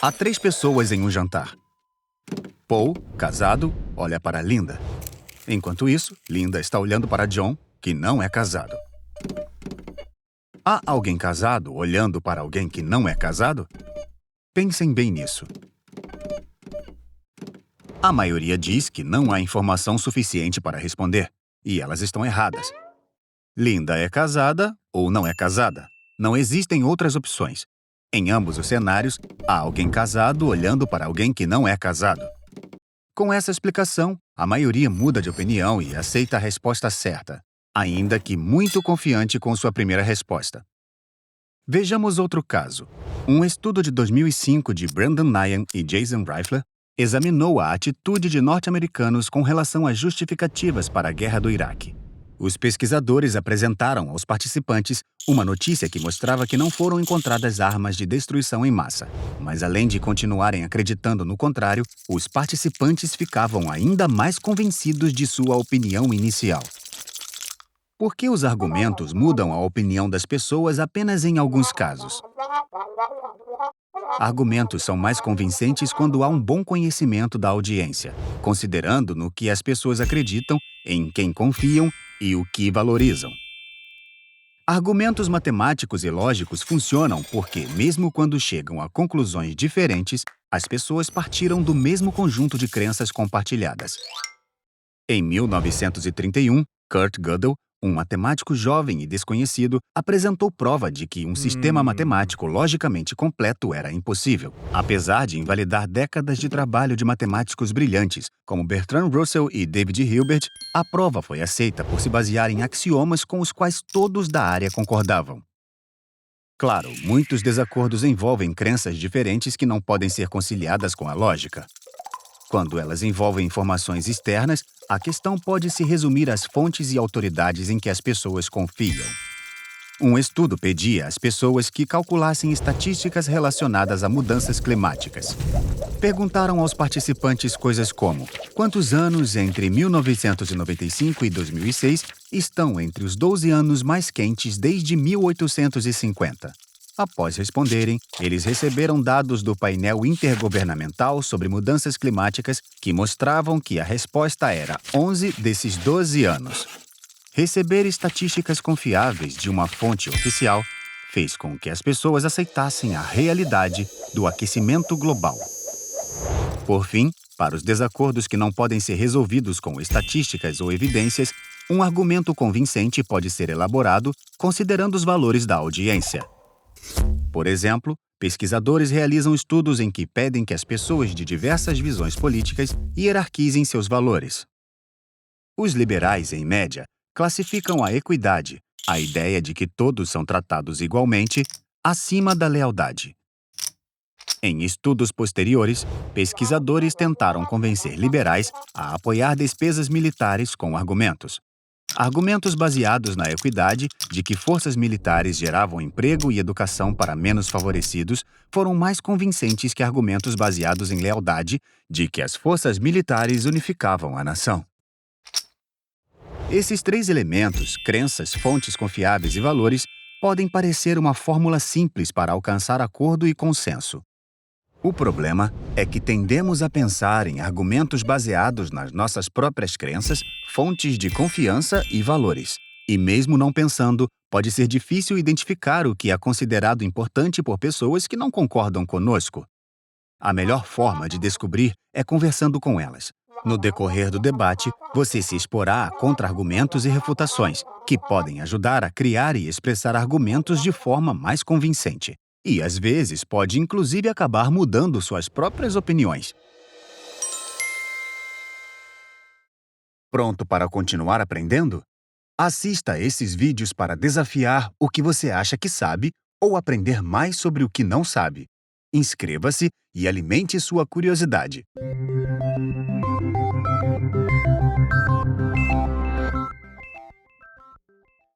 Há 3 pessoas em um jantar. Paul, casado, olha para Linda. Enquanto isso, Linda está olhando para John, que não é casado. Há alguém casado olhando para alguém que não é casado? Pensem bem nisso. A maioria diz que não há informação suficiente para responder, e elas estão erradas. Linda é casada ou não é casada. Não existem outras opções. Em ambos os cenários, há alguém casado olhando para alguém que não é casado. Com essa explicação, a maioria muda de opinião e aceita a resposta certa, ainda que muito confiante com sua primeira resposta. Vejamos outro caso. Um estudo de 2005 de Brandon Nyan e Jason Reifler examinou a atitude de norte-americanos com relação às justificativas para a guerra do Iraque. Os pesquisadores apresentaram aos participantes uma notícia que mostrava que não foram encontradas armas de destruição em massa. Mas além de continuarem acreditando no contrário, os participantes ficavam ainda mais convencidos de sua opinião inicial. Por que os argumentos mudam a opinião das pessoas apenas em alguns casos? Argumentos são mais convincentes quando há um bom conhecimento da audiência, considerando no que as pessoas acreditam, em quem confiam e o que valorizam. Argumentos matemáticos e lógicos funcionam porque, mesmo quando chegam a conclusões diferentes, as pessoas partiram do mesmo conjunto de crenças compartilhadas. Em 1931, Kurt Gödel, um matemático jovem e desconhecido, apresentou prova de que um sistema matemático logicamente completo era impossível, apesar de invalidar décadas de trabalho de matemáticos brilhantes, como Bertrand Russell e David Hilbert. A prova foi aceita por se basear em axiomas com os quais todos da área concordavam. Claro, muitos desacordos envolvem crenças diferentes que não podem ser conciliadas com a lógica. Quando elas envolvem informações externas, a questão pode se resumir às fontes e autoridades em que as pessoas confiam. Um estudo pedia às pessoas que calculassem estatísticas relacionadas a mudanças climáticas. Perguntaram aos participantes coisas como: quantos anos entre 1995 e 2006 estão entre os 12 anos mais quentes desde 1850? Após responderem, eles receberam dados do painel intergovernamental sobre mudanças climáticas que mostravam que a resposta era 11 desses 12 anos. Receber estatísticas confiáveis de uma fonte oficial fez com que as pessoas aceitassem a realidade do aquecimento global. Por fim, para os desacordos que não podem ser resolvidos com estatísticas ou evidências, um argumento convincente pode ser elaborado considerando os valores da audiência. Por exemplo, pesquisadores realizam estudos em que pedem que as pessoas de diversas visões políticas hierarquizem seus valores. Os liberais, em média, classificam a equidade, a ideia de que todos são tratados igualmente, acima da lealdade. Em estudos posteriores, pesquisadores tentaram convencer liberais a apoiar despesas militares com argumentos. Argumentos baseados na equidade de que forças militares geravam emprego e educação para menos favorecidos foram mais convincentes que argumentos baseados em lealdade de que as forças militares unificavam a nação. Esses 3 elementos, crenças, fontes confiáveis e valores, podem parecer uma fórmula simples para alcançar acordo e consenso. O problema é que tendemos a pensar em argumentos baseados nas nossas próprias crenças, fontes de confiança e valores. E mesmo não pensando, pode ser difícil identificar o que é considerado importante por pessoas que não concordam conosco. A melhor forma de descobrir é conversando com elas. No decorrer do debate, você se exporá a contra-argumentos e refutações, que podem ajudar a criar e expressar argumentos de forma mais convincente. E, às vezes, pode inclusive acabar mudando suas próprias opiniões. Pronto para continuar aprendendo? Assista a esses vídeos para desafiar o que você acha que sabe ou aprender mais sobre o que não sabe. Inscreva-se e alimente sua curiosidade.